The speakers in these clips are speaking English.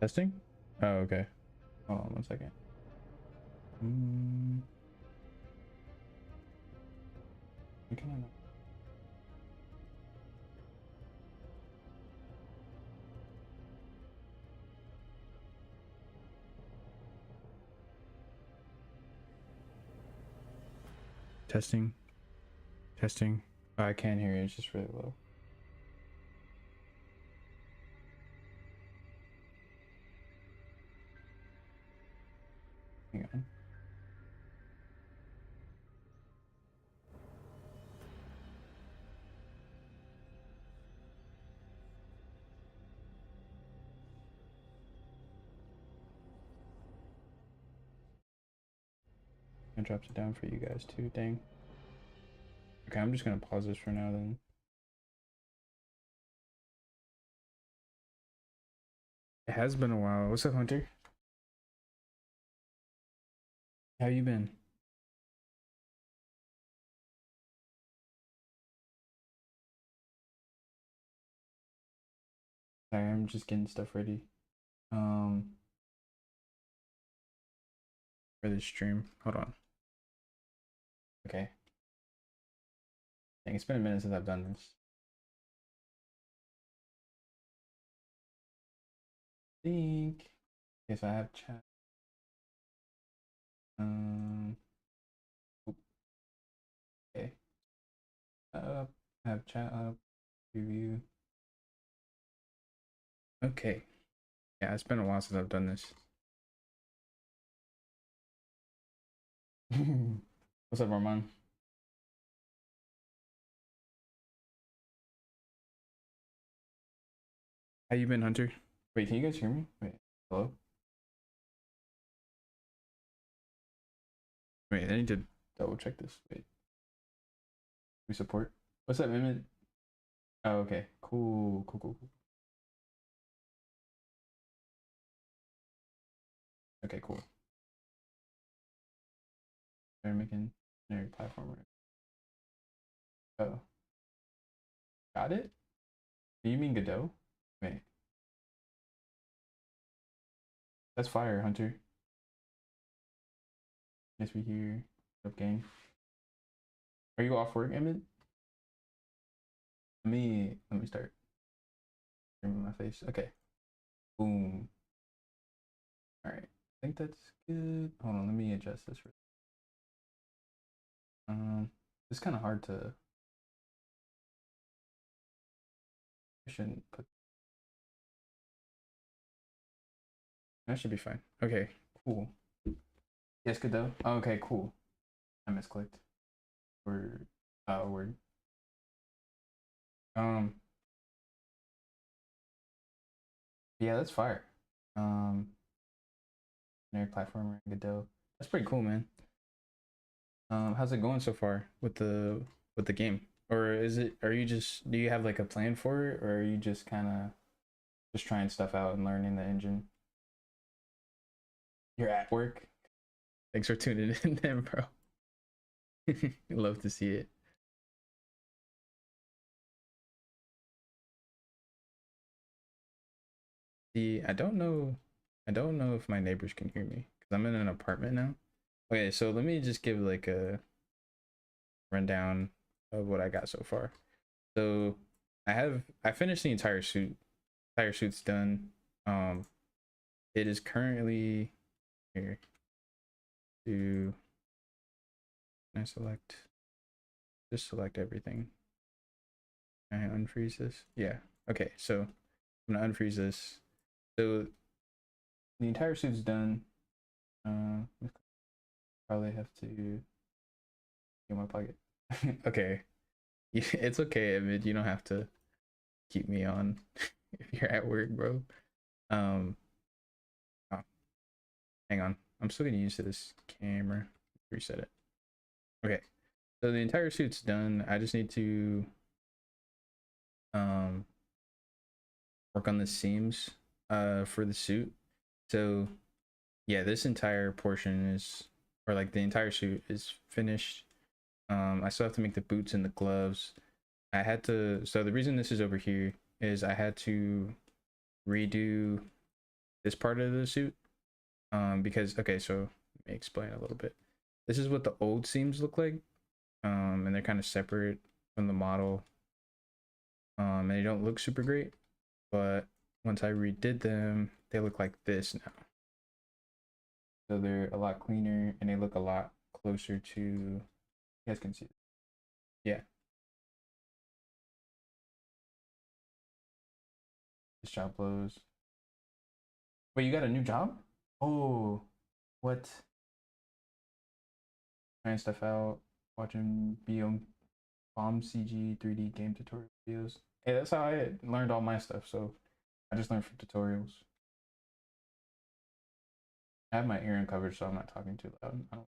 Testing? Oh, okay. Hold on 1 second. Why can I not? Testing. Testing. Oh, I can't hear it. It's just really low. Hang on. It drops it down for you guys too. Dang. Okay, I'm just gonna pause this for now then. It has been a while. What's up, Hunter? How you been? Sorry, I'm just getting stuff ready. For this stream. Hold on. Okay. Dang, it's been a minute since I've done this. I think if I have chat. Okay. I have chat up. Preview. Okay. Yeah, it's been a while since I've done this. What's up, Armand? How you been, Hunter? Wait, can you guys hear me? Wait, hello? Wait, I need to double check this. Wait. We support? What's up, Mimit? Oh, okay. Cool. Okay, cool. They're making generic platformer. Oh. Got it? Do you mean Godot? Wait. That's fire, Hunter. Nice to be here. Up, gang. Are you off work, Emmett? Let me start. My face. Okay. Boom. All right. I think that's good. Hold on. Let me adjust this. It's kind of hard to. I shouldn't put. That should be fine. Okay. Cool. Yes, good though. Okay. Cool. I misclicked. Word. Word. Um. Yeah, that's fire. Generic platformer, Godot. That's pretty cool, man. How's it going so far with the game? Or is it? Are you just? Do you have like a plan for it, or are you just kind of just trying stuff out and learning the engine? You're at work. Thanks for tuning in, then, bro. Love to see it. See, I don't know. I don't know if my neighbors can hear me because I'm in an apartment now. Okay, so let me just give like a rundown of what I got so far. So I finished the entire suit. Entire suit's done. It is currently here. I select? Just select everything. Can I unfreeze this? Yeah. Okay, so I'm gonna unfreeze this. So the entire suit's done. Probably have to get my pocket. Okay. It's okay, Emid. You don't have to keep me on if you're at work, bro. Oh, hang on. I'm still getting used to this camera. Reset it. Okay. So the entire suit's done. I just need to work on the seams for the suit. So yeah, this entire portion is, or like the entire suit is finished. I still have to make the boots and the gloves. I had to, so the reason this is over here is I had to redo this part of the suit. Because okay, so let me explain a little bit. This is what the old seams look like. And they're kind of separate from the model. And they don't look super great, but once I redid them, they look like this now. So they're a lot cleaner and they look a lot closer to, you guys can see it. Yeah. This job blows. Wait, you got a new job? Oh, what? Trying stuff out, watching bomb CG 3D game tutorial videos. Hey, that's how I learned all my stuff. So I just learned from tutorials. I have my ear uncovered, so I'm not talking too loud. I'm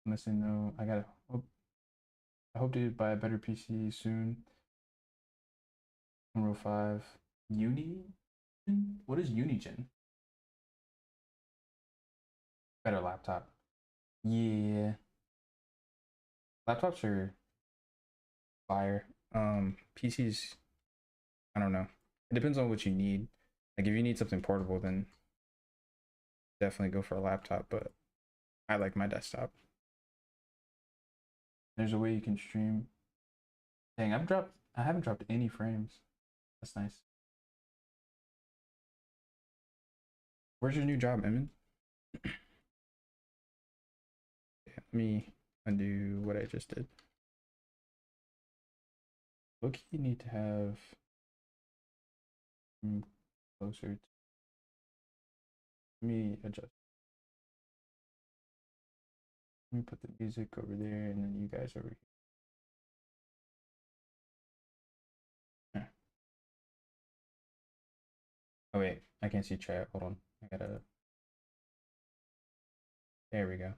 listening though. I hope to buy a better PC soon. Unreal 5. Uni? What is Unigen? Better laptop. Yeah. Laptops are fire. PCs, I don't know. It depends on what you need. Like if you need something portable, then definitely go for a laptop, but I like my desktop. There's a way you can stream. Dang, I haven't dropped any frames. That's nice. Where's your new job, Emin? Let me undo what I just did. Look, you need to have closer to, let me adjust. Let me put the music over there and then you guys over here. Oh wait, I can't see chat. Hold on. I gotta. There we go.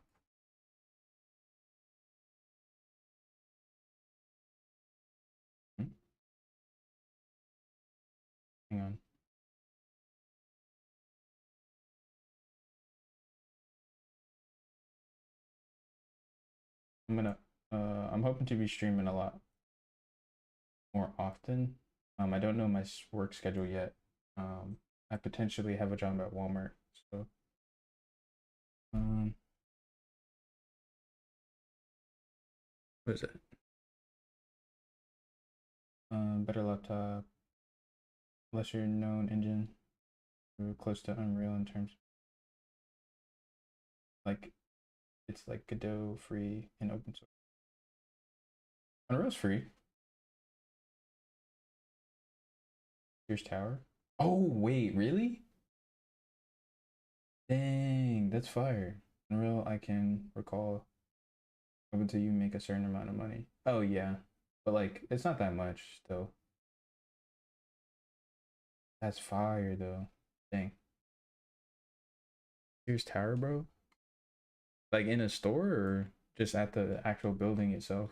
Hang on. I'm hoping to be streaming a lot more often. I don't know my work schedule yet. I potentially have a job at Walmart, so what is it? Better laptop, lesser known engine, we're close to Unreal in terms like it's like Godot free and open source. Unreal's free. Here's Tower. Oh wait, really? Dang, that's fire. Unreal, I can recall up until you make a certain amount of money. Oh yeah, but like it's not that much still. That's fire though. Dang. Here's Tower, bro. Like in a store or just at the actual building itself?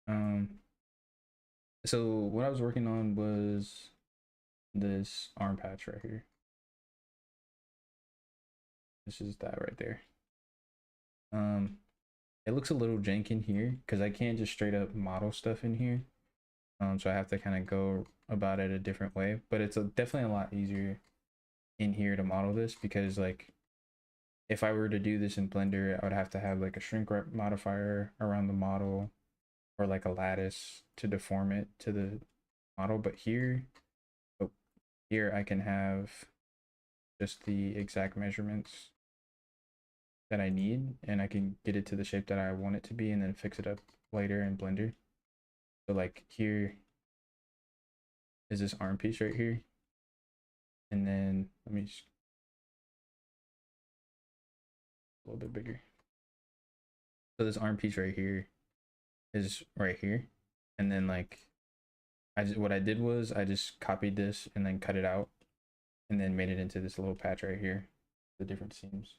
Um, so what I was working on was this arm patch right here. This is that right there. It looks a little jank in here because I can't just straight up model stuff in here. So I have to kind of go about it a different way, but it's definitely a lot easier in here to model this because like if I were to do this in Blender, I would have to have like a shrink wrap modifier around the model or like a lattice to deform it to the model. But here, oh, here I can have just the exact measurements that I need and I can get it to the shape that I want it to be and then fix it up later in Blender. So like here is this arm piece right here. And then let me just a little bit bigger. So this arm piece right here is right here. And then like what I did was I just copied this and then cut it out and then made it into this little patch right here, the different seams.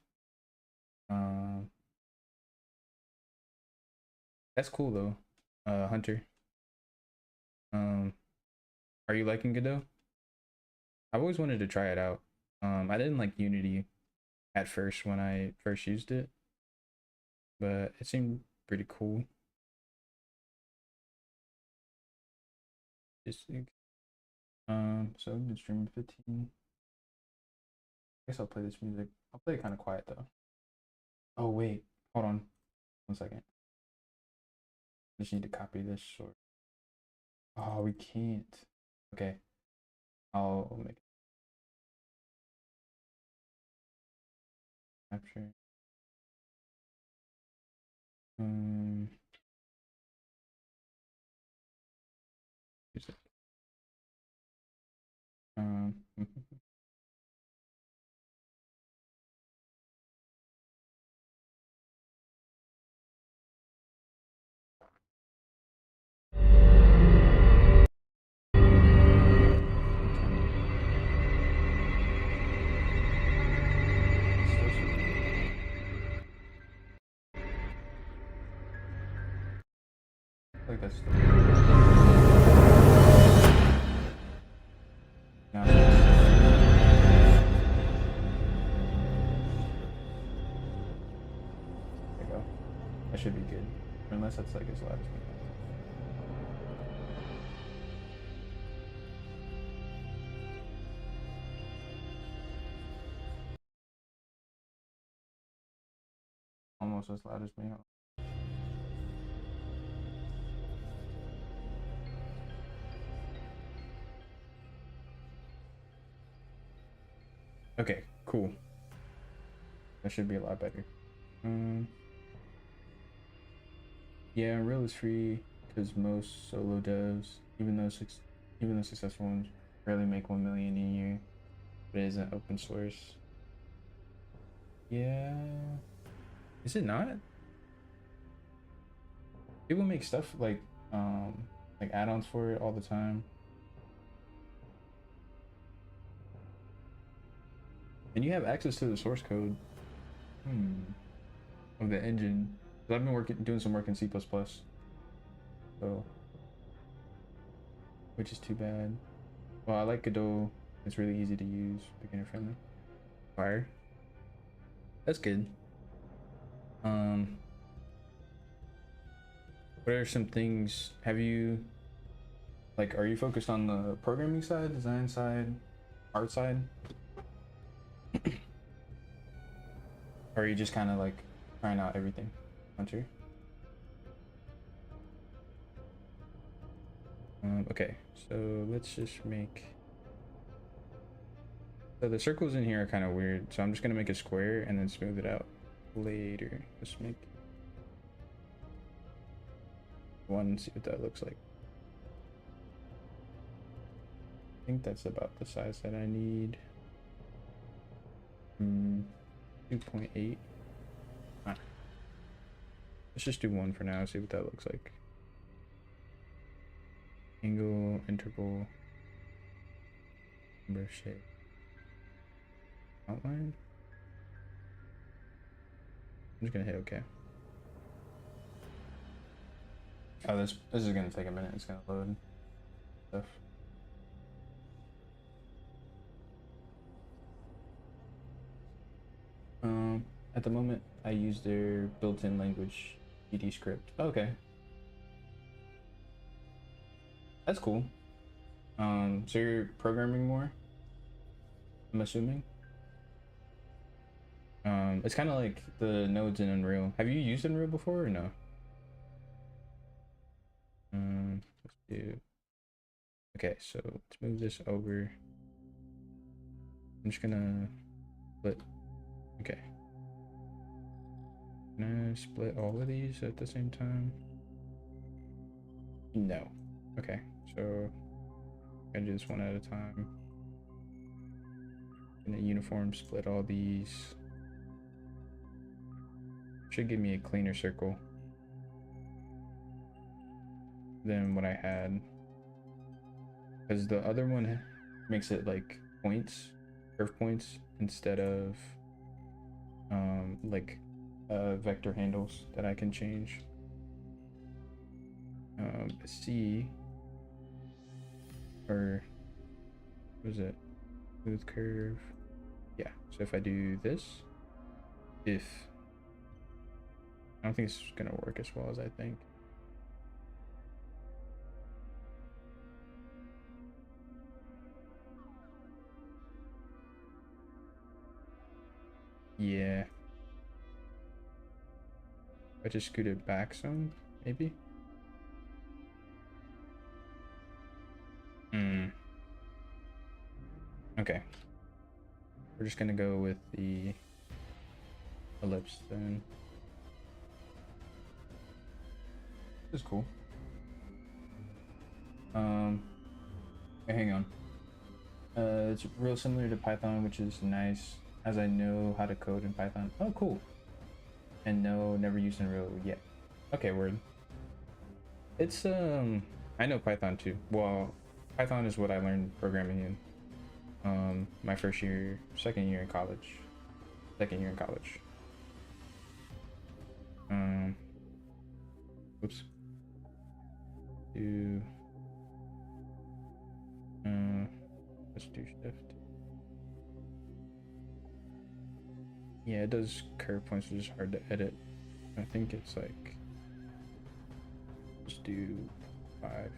That's cool though. Hunter. Are you liking Godot? I've always wanted to try it out. I didn't like Unity at first when I first used it, but it seemed pretty cool. Just So I've been streaming 15. I guess I'll play this music. I'll play it kind of quiet though. Oh wait, hold on 1 second. I just need to copy this short. Oh, we can't. Okay, I'll make it capture. Um, music. Um, like that's still. No. There you go. That should be good. Unless that's like as loud as me. Almost as loud as me. Okay, cool. That should be a lot better. Yeah, Unreal is free because most solo devs, even the successful ones, barely make 1 million a year. But it isn't open source. Yeah, is it not? People make stuff like add-ons for it all the time. And you have access to the source code of the engine. 'Cause I've been doing some work in C++, so which is too bad. Well, I like Godot. It's really easy to use, beginner friendly. Fire. That's good. What are some things have you like? Are you focused on the programming side, design side, art side? Or are you just kind of like trying out everything? Hunter. Okay, so let's just make. So the circles in here are kind of weird, so I'm just gonna make a square and then smooth it out later. Let's make one, see what that looks like. I think that's about the size that I need. 2.8. Ah. Let's just do one for now, see what that looks like. Angle, interval, number, shape, outline. I'm just gonna hit OK. Oh, this is gonna take a minute. It's gonna load stuff. At the moment, I use their built-in language PD script. Okay, that's cool. So you're programming more, I'm assuming. It's kind of like the nodes in Unreal. Have you used Unreal before or no? Let's do. Okay, so let's move this over. I'm just gonna split. Okay. Can I split all of these at the same time? No. Okay, so I'm gonna do this one at a time. In a uniform, split all these. Should give me a cleaner circle than what I had. Because the other one makes it like points, curve points, instead of like vector handles that I can change. C or what is it? Smooth curve. Yeah. So if I do this, if I don't think it's gonna work as well as I think. Yeah. I just scooted back some, maybe. Okay. We're just gonna go with the ellipse then. This is cool. Hang on. It's real similar to Python, which is nice, as I know how to code in Python. Oh, cool. And no, never used Unreal yet. Okay, word. It's I know Python too. Well, Python is what I learned programming in my second year in college. Oops. Let's do shift. Yeah, it does curve points, which is hard to edit. I think it's like, let's do 5.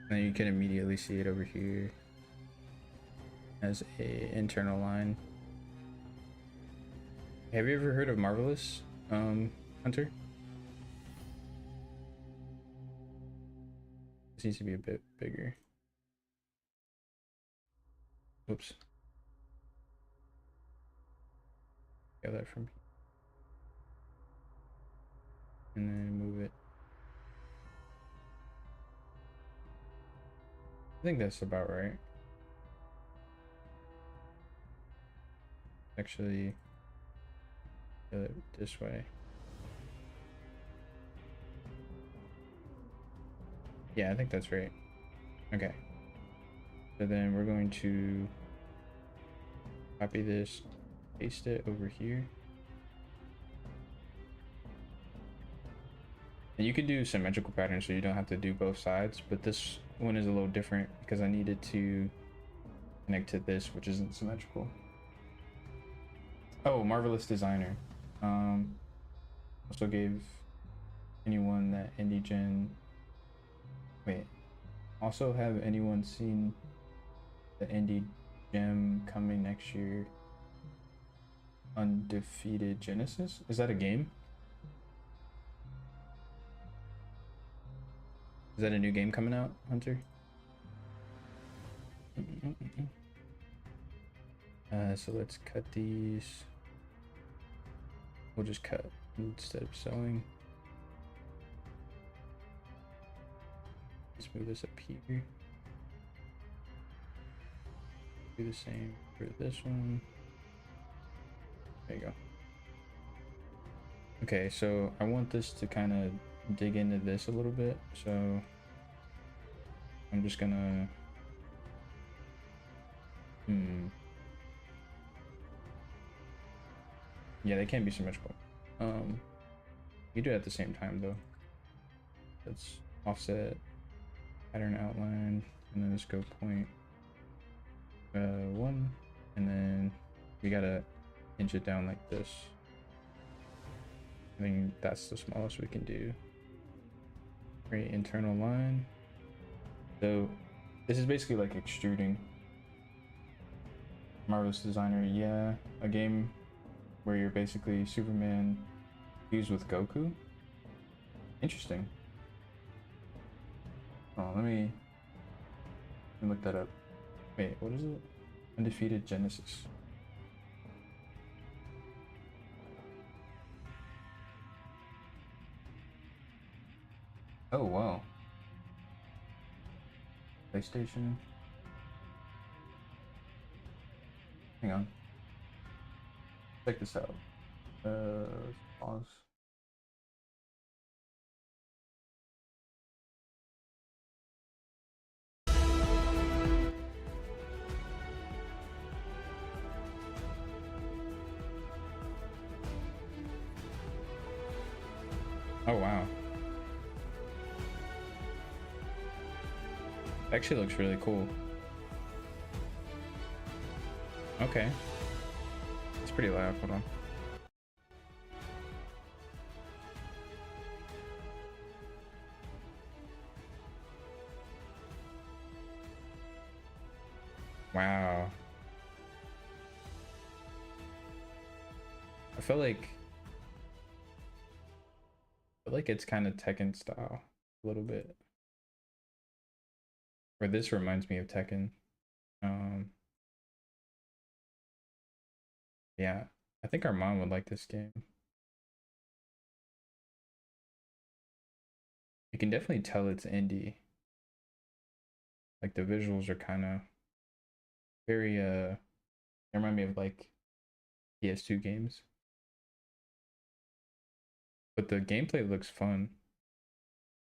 And you can immediately see it over here as a internal line. Have you ever heard of Marvelous, Hunter? This needs to be a bit bigger. Oops. Get that from here. And then move it. I think that's about right. Actually, get it this way. Yeah, I think that's right. Okay. So then we're going to copy this, paste it over here. And you could do symmetrical patterns so you don't have to do both sides, but this one is a little different because I needed to connect to this, which isn't symmetrical. Oh, Marvelous Designer. Also gave anyone that IndieGen. Wait. Also, have anyone seen the Indie Gem coming next year? Undefeated Genesis? Is that a game? Is that a new game coming out, Hunter? So let's cut these. We'll just cut instead of sewing. Let's move this up here. Do the same for this one. There you go. Okay, so I want this to kind of dig into this a little bit, so I'm just gonna yeah, they can't be symmetrical. You do it at the same time though. Let's offset pattern outline and then just go point 1, and then we gotta inch it down like this. I think that's the smallest we can do. Create internal line. So this is basically like extruding. Marvelous Designer, yeah, a game where you're basically Superman fused with Goku. Interesting. Oh, let me look that up. Wait, what is it? Undefeated Genesis. Oh wow. PlayStation. Hang on. Check this out. Pause. Oh wow. Actually looks really cool. Okay. It's pretty loud, hold on. I feel like it's kind of Tekken style a little bit. Or this reminds me of Tekken. Yeah, I think our mom would like this game. You can definitely tell it's indie. Like the visuals are kind of very they remind me of like PS2 games. But the gameplay looks fun.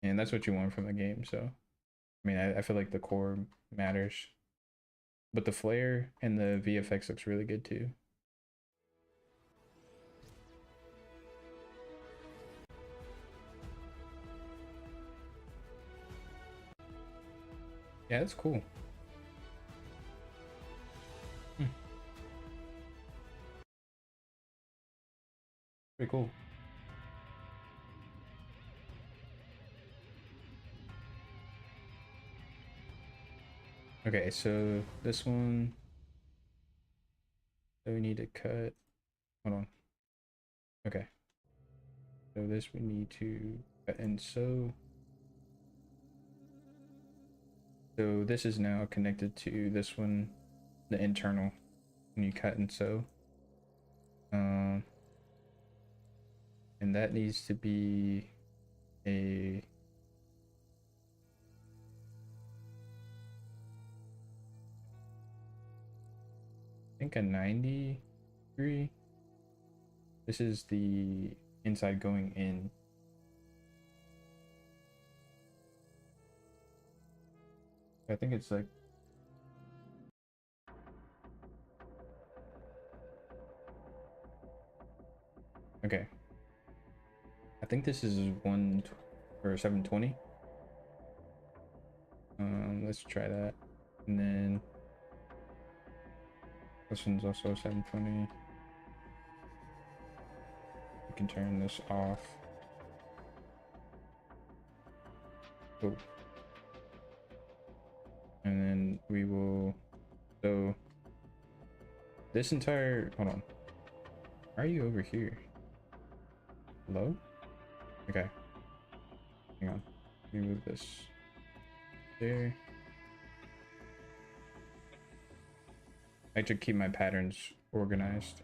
And that's what you want from the game, so I mean I feel like the core matters. But the flare and the VFX looks really good too. Yeah, it's cool. Pretty cool. Okay, so this one, so we need to cut, hold on. Okay, so this we need to cut and sew. So this is now connected to this one, the internal, when you cut and sew. And that needs to be a, I think a 90 degree. This is the inside going in. I think it's like, okay. I think this is 1 or 720. Let's try that. And then this one's also 720. We can turn this off. Oh. And then we will, so this entire, hold on. Why are you over here? Hello? Okay. Hang on. Let me move this there. I like to keep my patterns organized.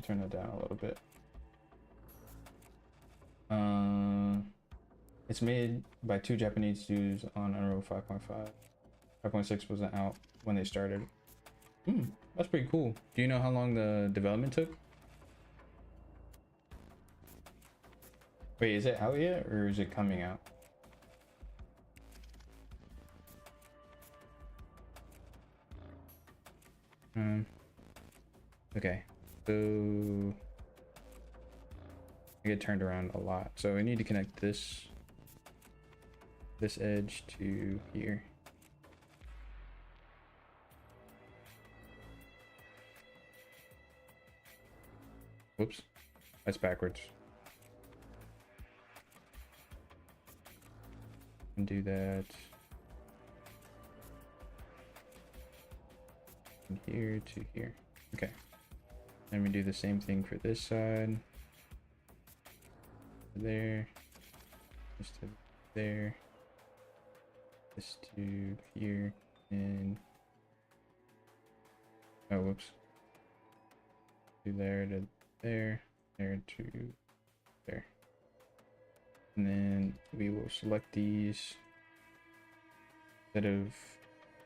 Turn that down a little bit. It's made by 2 Japanese dudes on Unreal 5.5. 5.6 wasn't out when they started. That's pretty cool. Do you know how long the development took? Wait, is it out yet or is it coming out? Okay, so I get turned around a lot, so I need to connect this edge to here. Whoops, that's backwards. And do that from here to here. Okay, then we do the same thing for this side. There, this to there, this to here, and oh, whoops. Do there to there, there to there. And then we will select these instead of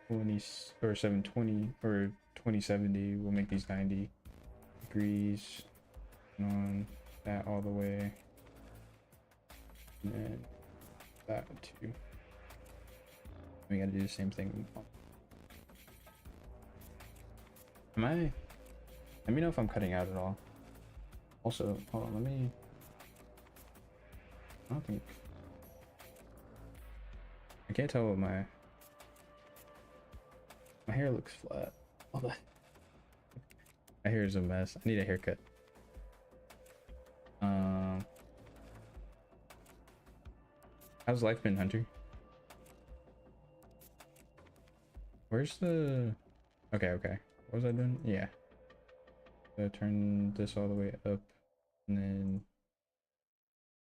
20 or 720 or 2070, we'll make these 90 degrees on that all the way. And then that too. We gotta do the same thing. Let me know if I'm cutting out at all. Also, hold on, I don't think, I can't tell what my hair looks flat. Hold on. My hair is a mess. I need a haircut. How's life been, Hunter? Where's the... Okay. What was I doing? Yeah. So turn this all the way up, and then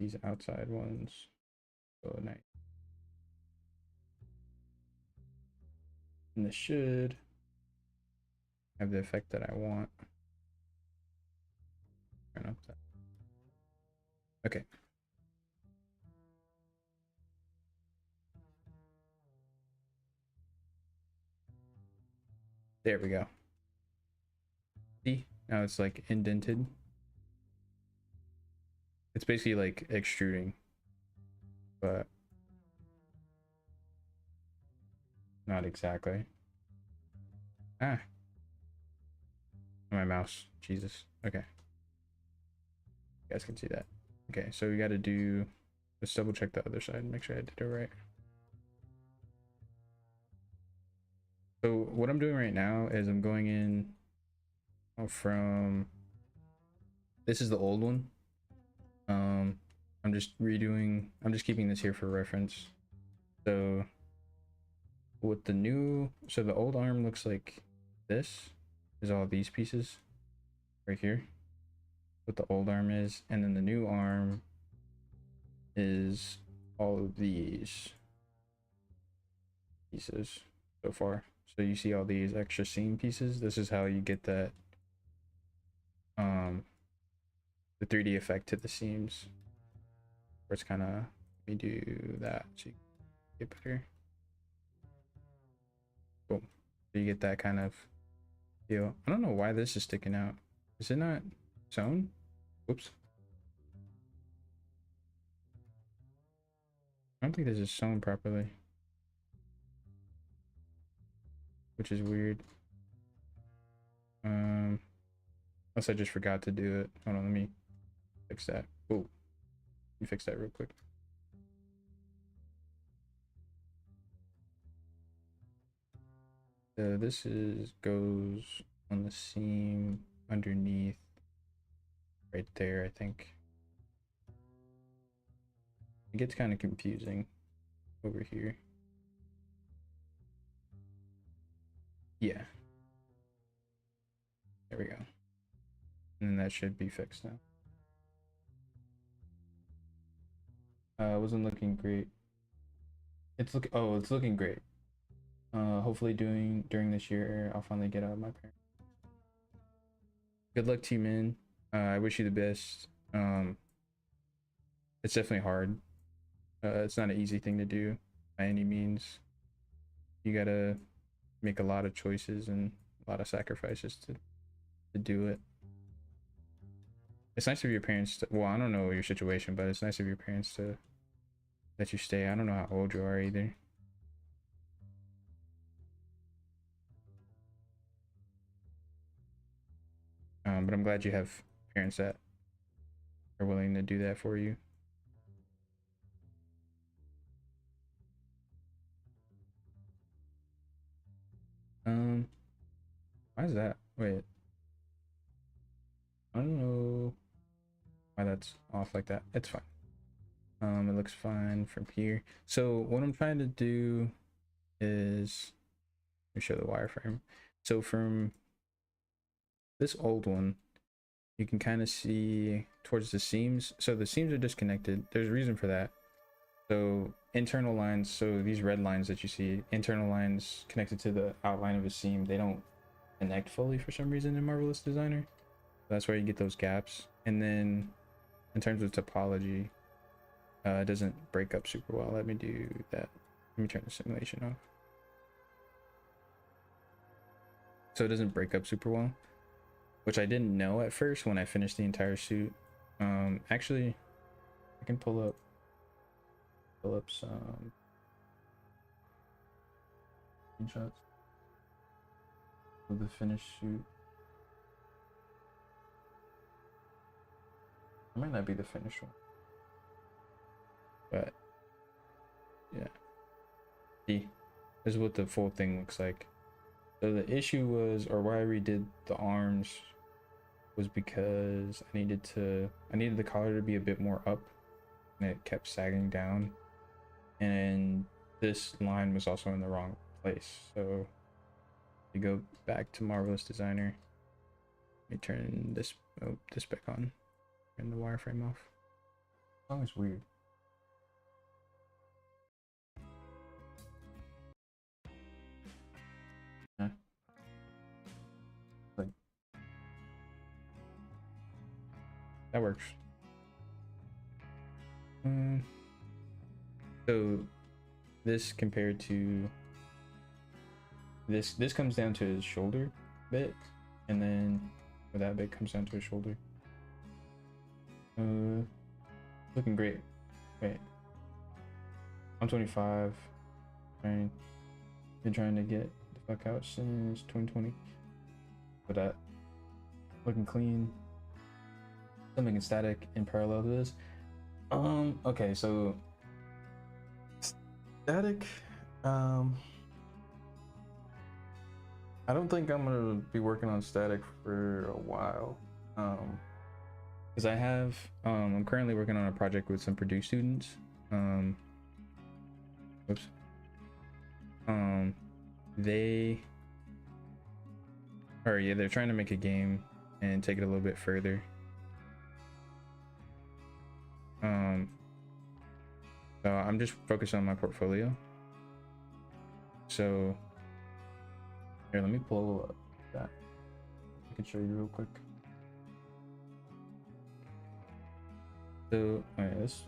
these outside ones go nice. And this should have the effect that I want. Turn up that. Okay. There we go. See? Now it's like indented. It's basically like extruding, but not exactly. Ah, my mouse. Jesus. Okay. You guys can see that. Okay, so we got to do, let's double check the other side and make sure I did it right. So what I'm doing right now is I'm going in from, this is the old one. I'm just keeping this here for reference. So with the new, so the old arm looks like this is all these pieces right here, what the old arm is, and then the new arm is all of these pieces so far. So you see all these extra seam pieces. This is how you get that the 3D effect to the seams, where it's kind of, let me do that so you get better. Cool. So you get that kind of feel. I don't know why this is sticking out. Is it not sewn? Oops. I don't think this is sewn properly, which is weird. Unless I just forgot to do it. Hold on, let me fix that. Oh, you fix that real quick. This goes on the seam underneath right there, I think. It gets kind of confusing over here. Yeah. There we go. And then that should be fixed now. It wasn't looking great. It's looking great. Hopefully during this year, I'll finally get out of my parents. Good luck to you, man. I wish you the best. It's definitely hard. It's not an easy thing to do by any means. You gotta make a lot of choices and a lot of sacrifices to do it. It's nice of your parents to, well, I don't know your situation, but it's nice of your parents to let you stay. I don't know how old you are either. But I'm glad you have parents that are willing to do that for you. Why is that? Wait. I don't know why that's off like that. It's fine. It looks fine from here. So what I'm trying to do is, let me show the wireframe. So from this old one, you can kind of see towards the seams. So the seams are disconnected. There's a reason for that. So internal lines, so these red lines that you see, internal lines connected to the outline of a seam, they don't connect fully for some reason in Marvelous Designer. That's where you get those gaps. And then in terms of topology, it doesn't break up super well. Let me do that. Let me turn the simulation off. So it doesn't break up super well, which I didn't know at first when I finished the entire suit. Actually, I can pull up some screenshots of the finished suit. It might not be the finished one, but yeah. See, this is what the full thing looks like. So the issue was, or why I redid the arms, was because I needed the collar to be a bit more up, and it kept sagging down, and this line was also in the wrong place. So We go back to Marvelous Designer. Let me turn this back on. Turn the wireframe off. This song is weird. Huh? Like that works. So this compared to this comes down to his shoulder bit, and then that bit comes down to his shoulder. Looking great. Wait, 125. Been trying to get the fuck out since 2020. But that looking clean. Still making static in parallel to this. Okay, so static. I don't think I'm gonna be working on static for a while. Because I have I'm currently working on a project with some Purdue students. Whoops. They're trying to make a game and take it a little bit further. So I'm just focused on my portfolio. So here, let me pull up that. I can show you real quick. So let's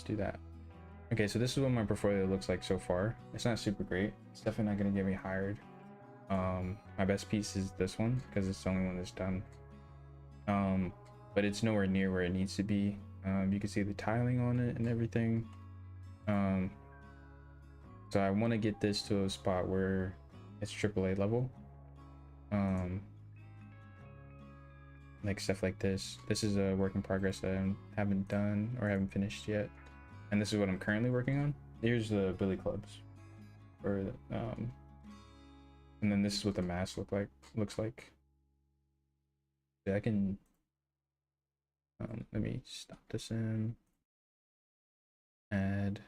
do that. Okay, so this is what my portfolio looks like so far. It's not super great. It's definitely not gonna get me hired. My best piece is this one because it's the only one that's done. But it's nowhere near where it needs to be. You can see the tiling on it and everything. So I want to get this to a spot where it's AAA level. Like stuff like this. This is a work in progress that I haven't done or haven't finished yet. And this is what I'm currently working on. Here's the billy clubs. And then this is what the mask looks like. Yeah, I can let me stop this in. Add,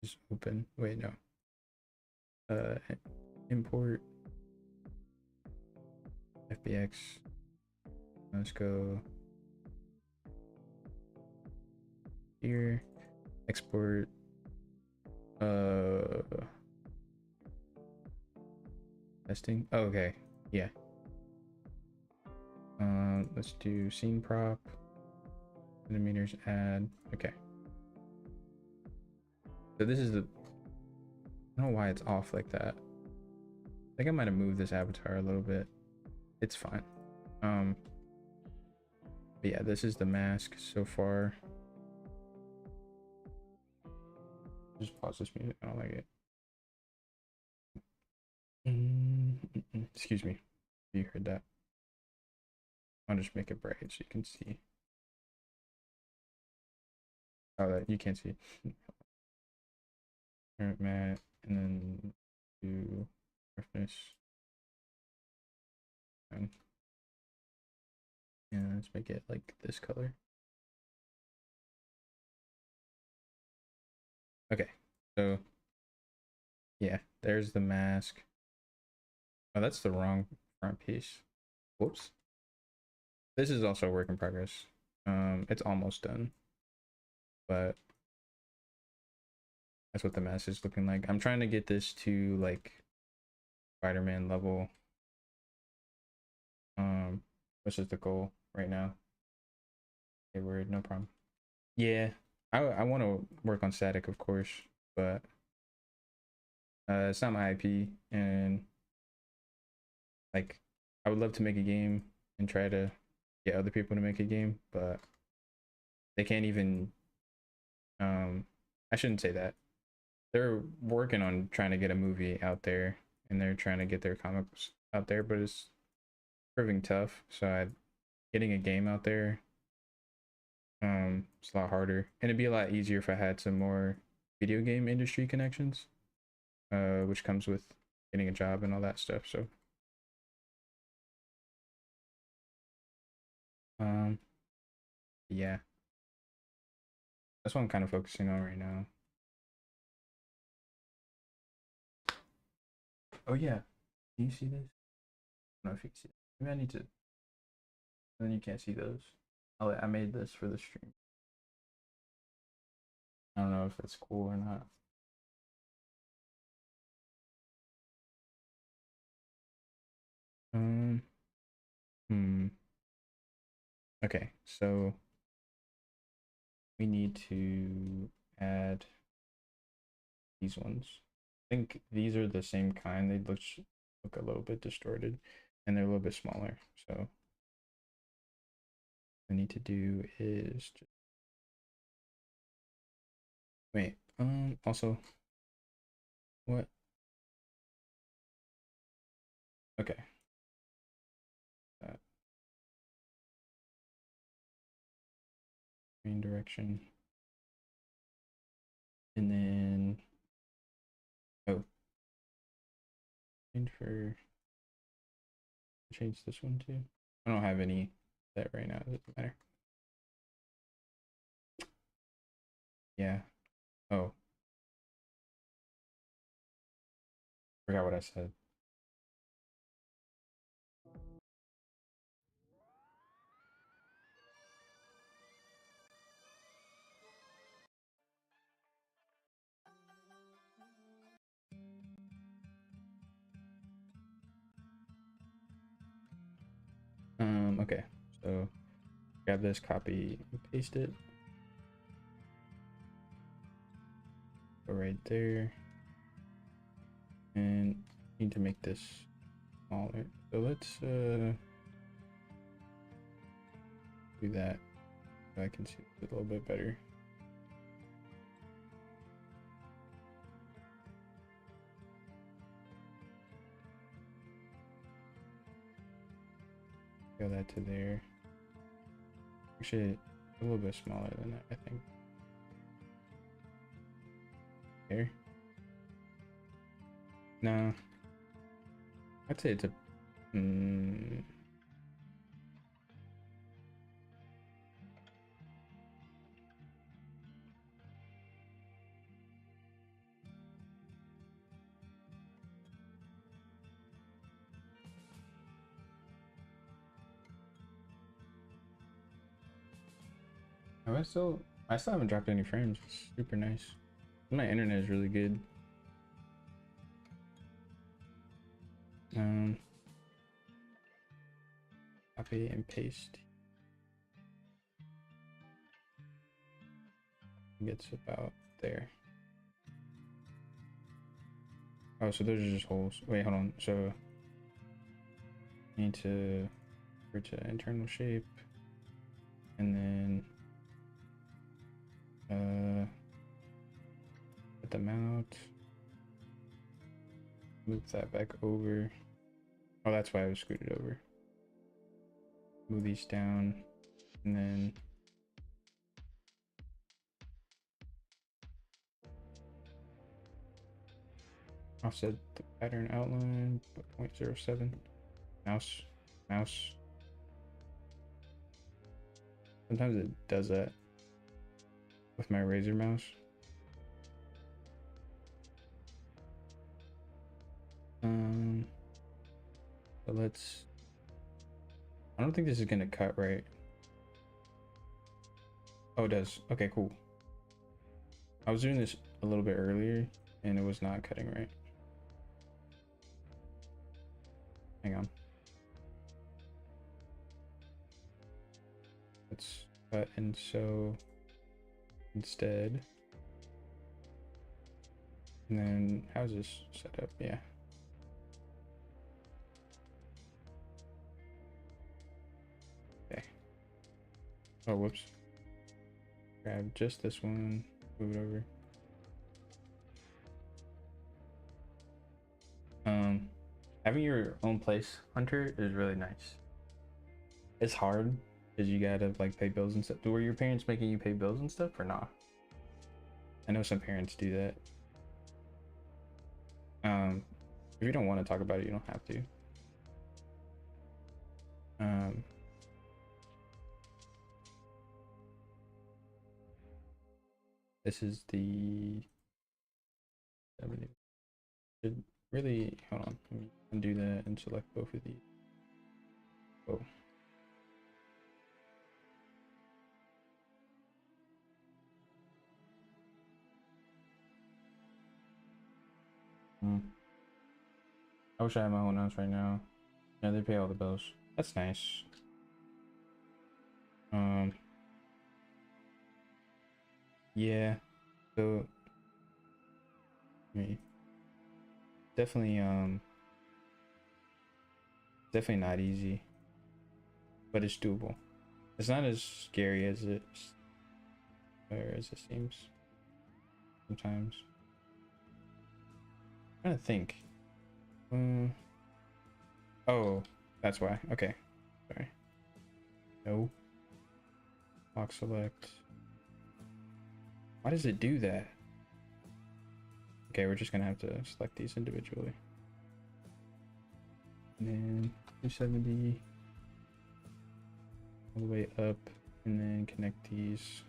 just open, wait, no. Import FBX. Let's go here, export testing. Oh, okay, yeah. Let's do scene prop, centimeters, add. Okay, so this is the, I don't know why it's off like that. I think I might have moved this avatar a little bit. It's fine. But yeah, this is the mask so far. Just pause this music, I don't like it. Excuse me, you heard that. I'll just make it bright so you can see. Oh, that you can't see. Current mat, and then do roughness. And yeah, let's make it like this color. Okay, so yeah, there's the mask. Oh, that's the wrong front piece. Whoops. This is also a work in progress. It's almost done, but that's what the mask is looking like. I'm trying to get this to like Spider-Man level. Which is the goal right now. Okay, word, no problem. Yeah, I want to work on static, of course, but it's not my IP, and like I would love to make a game and try to get other people to make a game, but they can't even. I shouldn't say that. They're working on trying to get a movie out there, and they're trying to get their comics out there, but it's proving tough. So getting a game out there, it's a lot harder, and it'd be a lot easier if I had some more video game industry connections, which comes with getting a job and all that stuff. So yeah, that's what I'm kind of focusing on right now. Oh yeah, can you see this? I don't know if you can see it. Maybe I need to. Then you can't see those. I made this for the stream. I don't know if it's cool or not. Um. Hmm. Okay, so we need to add these ones. I think these are the same kind. They look a little bit distorted, and they're a little bit smaller. So what we need to do is just wait. Also, what? Okay. Uh, Main direction, and then oh, and for change this one too. I don't have any set right now. It doesn't matter. Yeah. Oh, forgot what I said. Okay. So grab this, copy, and paste it. Go right there. And need to make this smaller. So let's do that so I can see it a little bit better. Go that to there. Actually, a little bit smaller than that, I think. There. No. I'd say it's a. Oh, I still haven't dropped any frames. It's super nice. My internet is really good. Copy and paste. Gets about there. Oh, so those are just holes. Wait, hold on. So need to go to internal shape, and then put them out. Move that back over. Oh, that's why I was scooted over. Move these down, and then offset the pattern outline, 0.07. Mouse. Sometimes it does that with my Razer mouse. But let's. I don't think this is gonna cut right. Oh, it does. Okay, cool. I was doing this a little bit earlier, and it was not cutting right. Hang on. Let's cut and sew instead. And then how's this set up? Yeah. Okay. Oh, whoops. Grab just this one, move it over. Having your own place, Hunter, is really nice. It's hard because you gotta like pay bills and stuff. Were your parents making you pay bills and stuff or not? I know some parents do that. If you don't want to talk about it, you don't have to. This is the really, hold on, let me undo that and select both of these. Oh. I wish I had my own house right now. Yeah, they pay all the bills. That's nice. Yeah. So, I mean, definitely, definitely not easy, but it's doable. It's not as scary as it seems sometimes. I'm trying to think. Oh, that's why. Okay, sorry. No. Lock select. Why does it do that? Okay, we're just gonna have to select these individually. And then 270 all the way up, and then connect these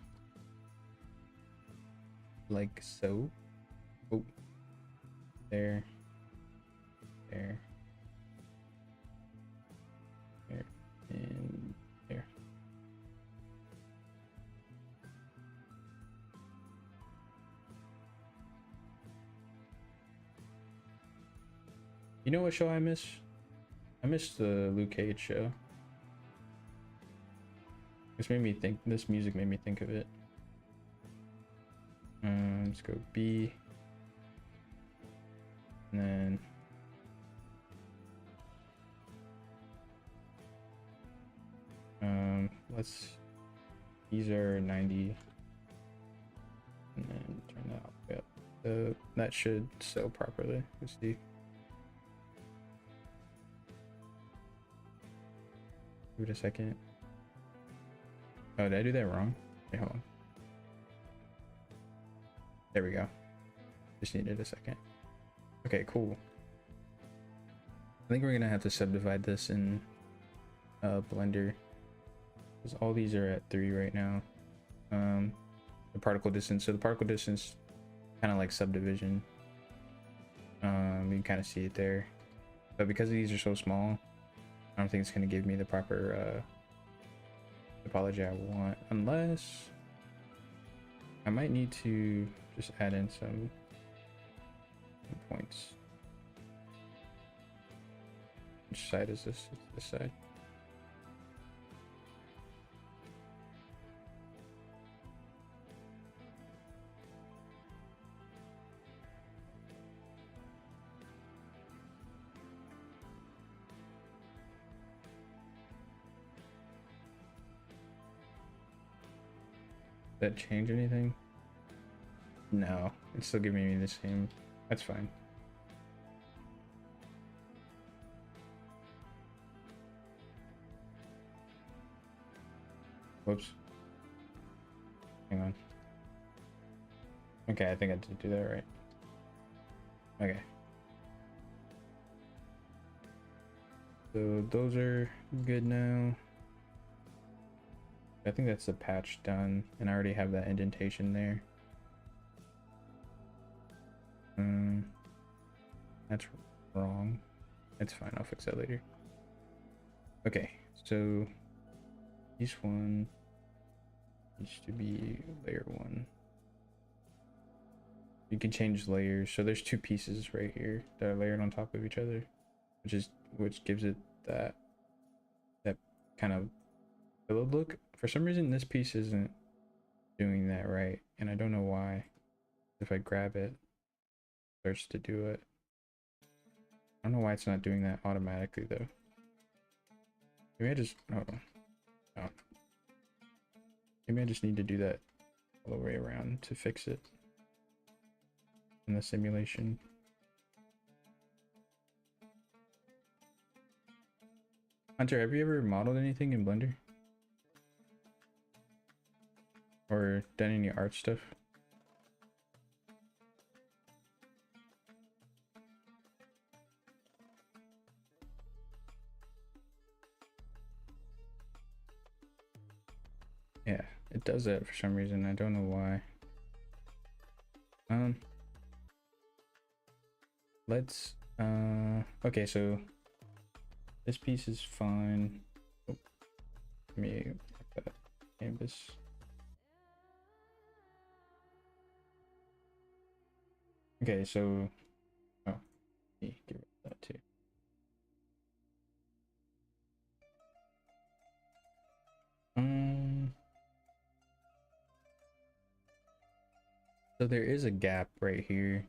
like so. Oh, there, there, there, and there. You know what show I miss? I missed the Luke Cage show. This made me think. This music made me think of it. Let's go B, and then these are 90, and then turn that all the way up. That should sew properly. Let's see. Give it a second. Oh, did I do that wrong? Wait, hold on. There we go. Just needed a second. Okay, cool. I think we're gonna have to subdivide this in Blender, because all these are at 3 right now. The particle distance. So the particle distance, kind of like subdivision. You can kind of see it there. But because these are so small, I don't think it's gonna give me the proper topology I want, unless I might need to just add in some points. Which side is this? It's this side. Did that change anything? No, it's still giving me the same. That's fine. Whoops. Hang on. Okay, I think I did do that right. Okay. So those are good now. I think that's the patch done, and I already have that indentation there. That's wrong. It's fine, I'll fix that later. Okay, so this one needs to be layer 1. You can change layers, so there's 2 pieces right here that are layered on top of each other, which gives it that kind of pillowed look. For some reason this piece isn't doing that right, and I don't know why. If I grab it, it starts to do it. I don't know why it's not doing that automatically though. Maybe I just, hold on. Oh. Maybe I just need to do that all the way around to fix it in the simulation. Hunter, have you ever modeled anything in Blender? Or done any art stuff? Yeah, it does that for some reason. I don't know why. Let's Okay, so this piece is fine. Oh, let me get that canvas. Okay, so oh, let me get rid of that too. So there is a gap right here,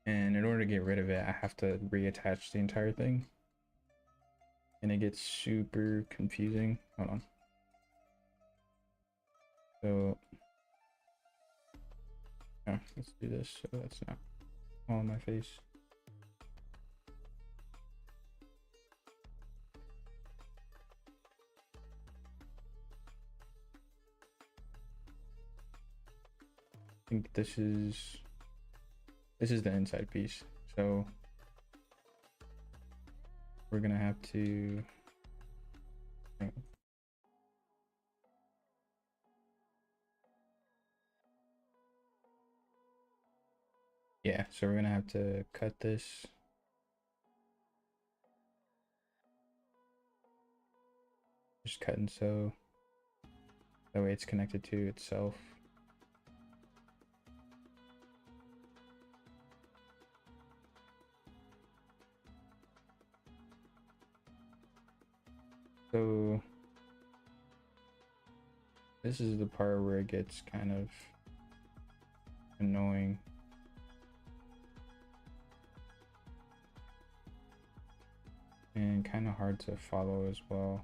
and in order to get rid of it, I have to reattach the entire thing, and it gets super confusing. Hold on. So, oh, let's do this so that's not all in my face. I think this is the inside piece, so we're gonna have to yeah, so we're gonna have to cut this. Just cutting so that way it's connected to itself. So this is the part where it gets kind of annoying. And kind of hard to follow as well.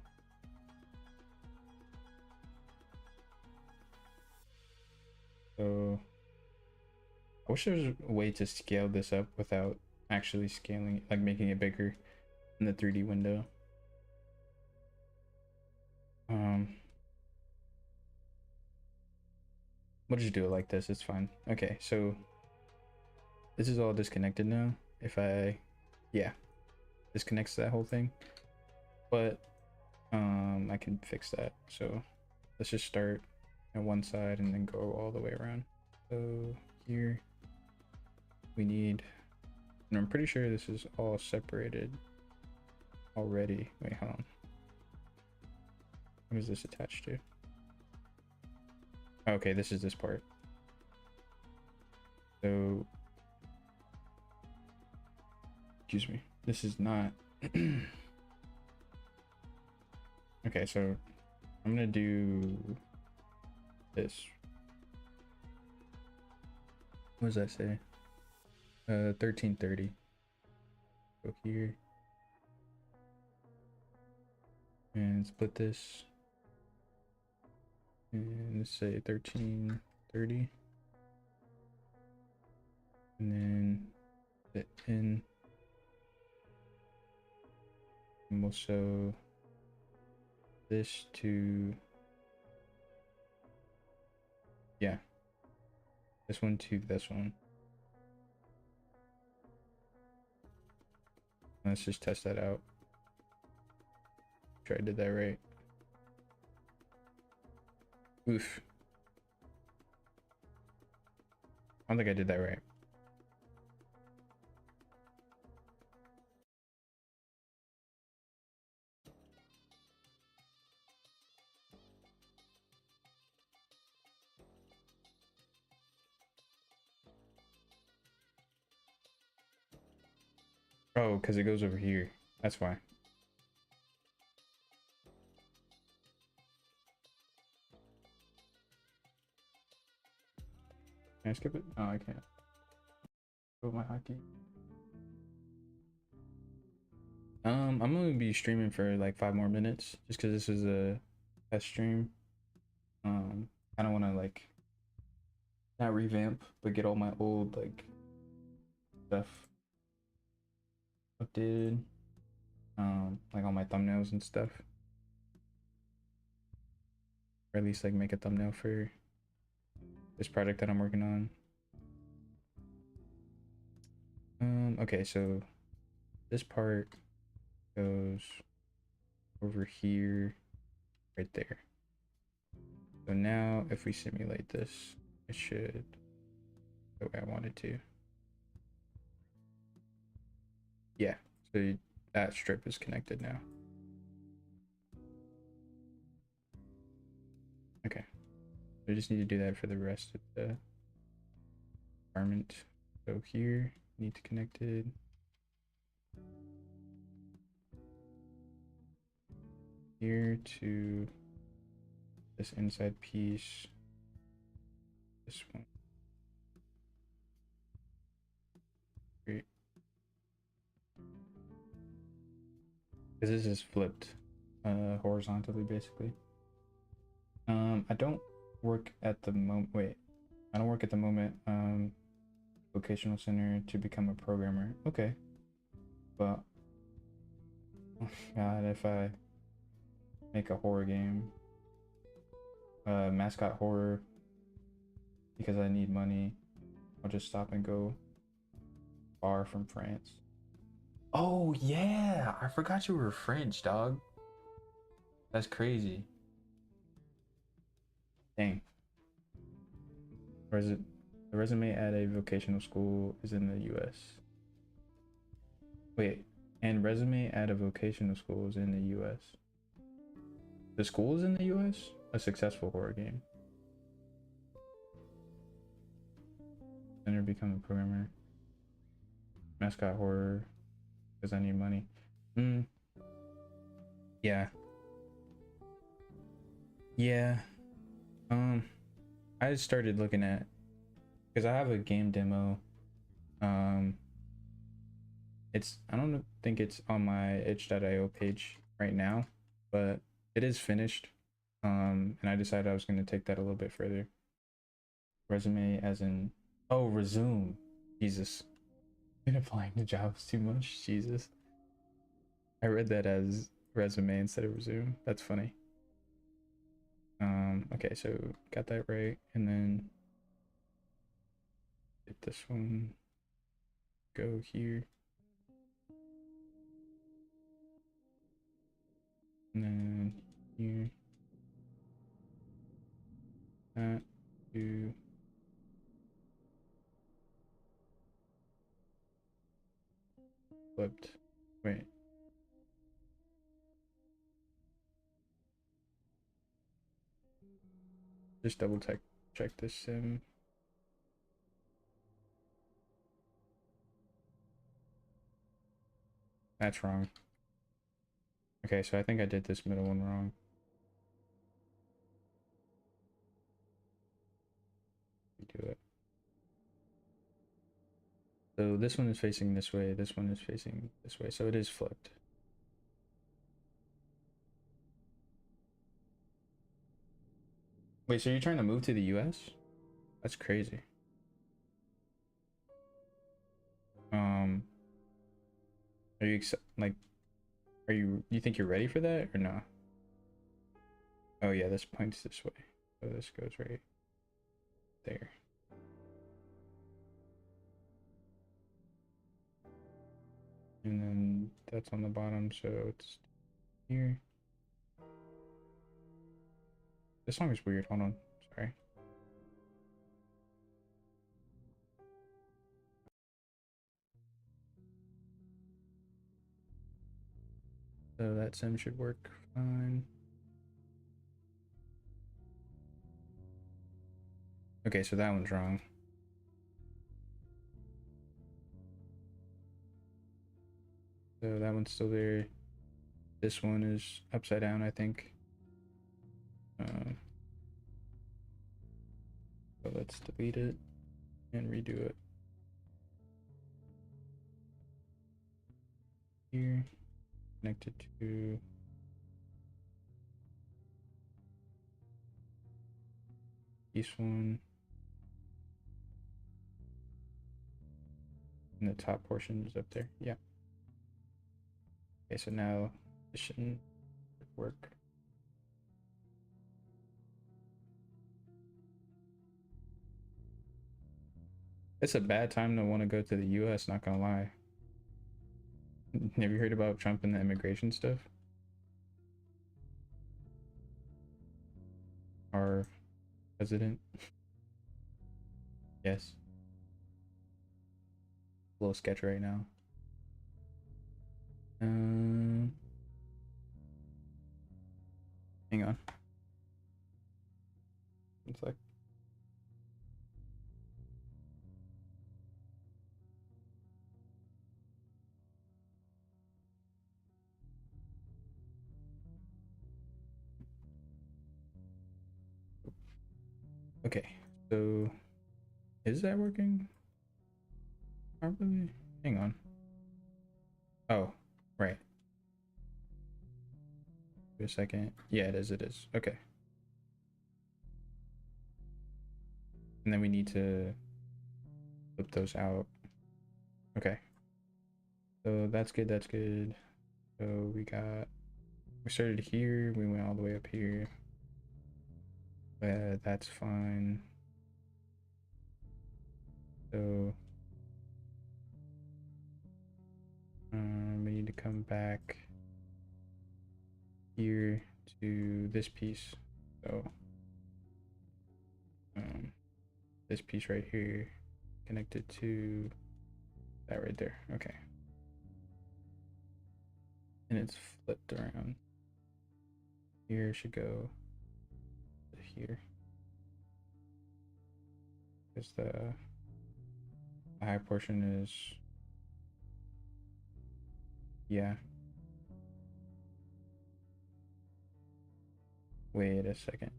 So I wish there was a way to scale this up without actually scaling, like making it bigger in the 3D window. We'll just do it like this, it's fine. Okay, so this is all disconnected now. If I, yeah, disconnects that whole thing, but I can fix that. So let's just start at one side and then go all the way around. So here we need, and I'm pretty sure this is all separated already. Wait, hold on. What is this attached to? Okay, this is this part. So, excuse me, this is not. Okay, so I'm gonna do this. What does that say? 1330. Go here and split this, and let's say 1330, and then the in. And we'll show this to, yeah, this one to this one. Let's just test that out. Sure I did that right. Oof. I don't think I did that right. Oh, because it goes over here. That's why. Can I skip it? Oh, I can't. Go with my hotkey. I'm gonna be streaming for like 5 more minutes just because this is a test stream. I don't want to like not revamp, but get all my old like stuff updated. Like all my thumbnails and stuff. Or at least like make a thumbnail for this project that I'm working on. Okay, so this part goes over here, right there. So now if we simulate this, it should the way I want it to. Yeah, so that strip is connected now. Okay, we just need to do that for the rest of the environment. So here, need to connect it. Here to this inside piece. This one. Great. Because this is flipped horizontally, basically. I don't work at the moment. Wait, I don't work at the moment. Vocational center to become a programmer. Okay, but oh God, if I make a horror game, mascot horror, because I need money, I'll just stop and go far from France. Oh yeah, I forgot you were French, dog. That's crazy. Dang. Or is it the resume at a vocational school is in the US? Wait, and resume at a vocational school is in the US. The school is in the US? A successful horror game. Center become a programmer. Mascot horror because I need money. Yeah. Yeah. I started looking at because I have a game demo. It's I don't think it's on my itch.io page right now, but it is finished. And I decided I was going to take that a little bit further. Resume as in resume. Jesus. Been applying to jobs too much. Jesus. I read that as resume instead of resume. That's funny. Okay, so got that right, and then get this one. Go here. And then here. That to flipped. Wait. Just double check this sim. That's wrong. Okay, so I think I did this middle one wrong. Redo it. So this one is facing this way, this one is facing this way, so it is flipped. Wait, so you're trying to move to the US? That's crazy. Are you like, you think you're ready for that or no? Oh yeah, this points this way. So this goes right there. And then that's on the bottom, so it's here. This song is weird. Hold on. Sorry. So that sim should work fine. Okay, so that one's wrong. So that one's still there. This one is upside down, I think. So let's delete it and redo it. Here, connected to this one. And the top portion is up there. Yeah. Okay, so now this shouldn't work. It's a bad time to want to go to the US, not gonna lie. Have you heard about Trump and the immigration stuff? Our president? Yes. A little sketch right now. Hang on. It's like okay. So is that working? Probably. Hang on. Oh, right. Wait a second. Yeah, it is. It is. Okay. And then we need to flip those out. Okay. So that's good. That's good. So we started here. We went all the way up here. That's fine. So we need to come back here to this piece. So this piece right here connected to that right there. Okay. And it's flipped around. Here should go to here. Because the high portion is, yeah. Wait a second.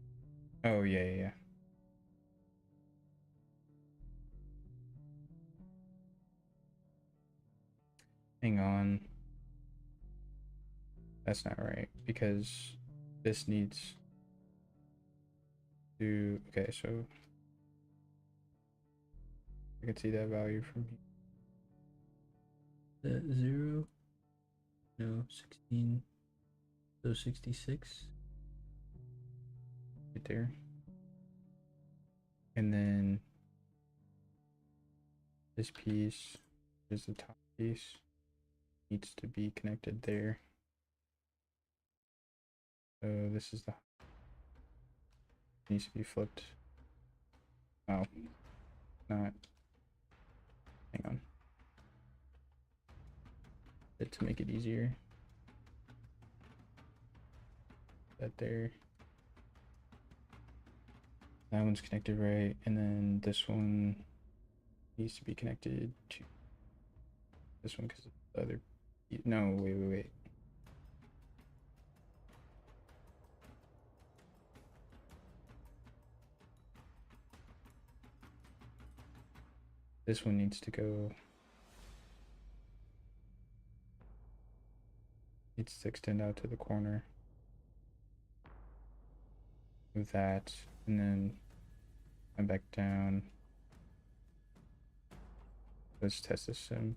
Oh, yeah. Hang on. That's not right because this needs to, okay, so I can see that value from here. The 0, no, 16, so 66 right there. And then this piece is the top piece, needs to be connected there. So this is the, needs to be flipped. Oh, not, hang on. To make it easier. That there. That one's connected right, and then this one needs to be connected to this one because the other. No, wait. This one needs to go. Needs to extend out to the corner. Move that, and then come back down. Let's test this sim.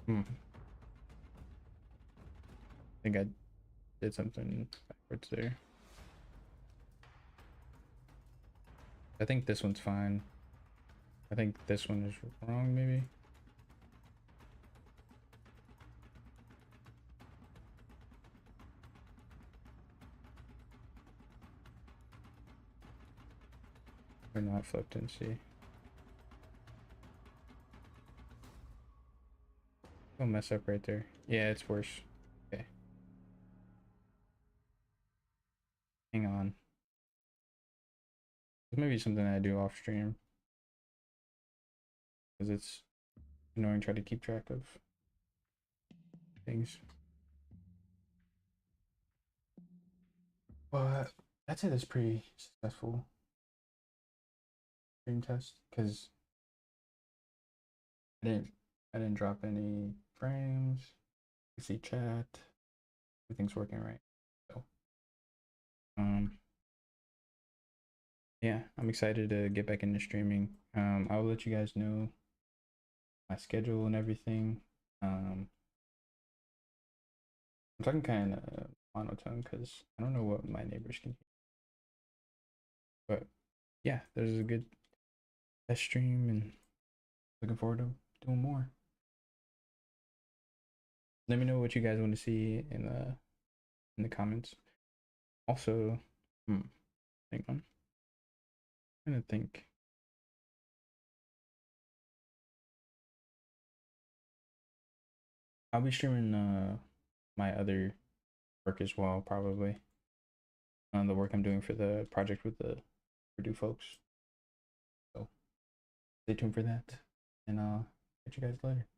I think I did something backwards there. I think this one's fine. I think this one is wrong, maybe. Or not flipped and see. Don't mess up right there. Yeah, it's worse. Okay. Hang on. This may be something I do off stream. Because it's annoying trying to keep track of things. But I'd say that's pretty successful stream test because I didn't drop any frames. You see chat. Everything's working right. So yeah, I'm excited to get back into streaming. I'll let you guys know my schedule and everything. I'm talking kind of monotone because I don't know what my neighbors can hear. But yeah, there's a good test stream and looking forward to doing more. Let me know what you guys want to see in the comments. Also, hang on. trying to think. I'll be streaming my other work as well, probably. The work I'm doing for the project with the Purdue folks. So stay tuned for that. And catch you guys later.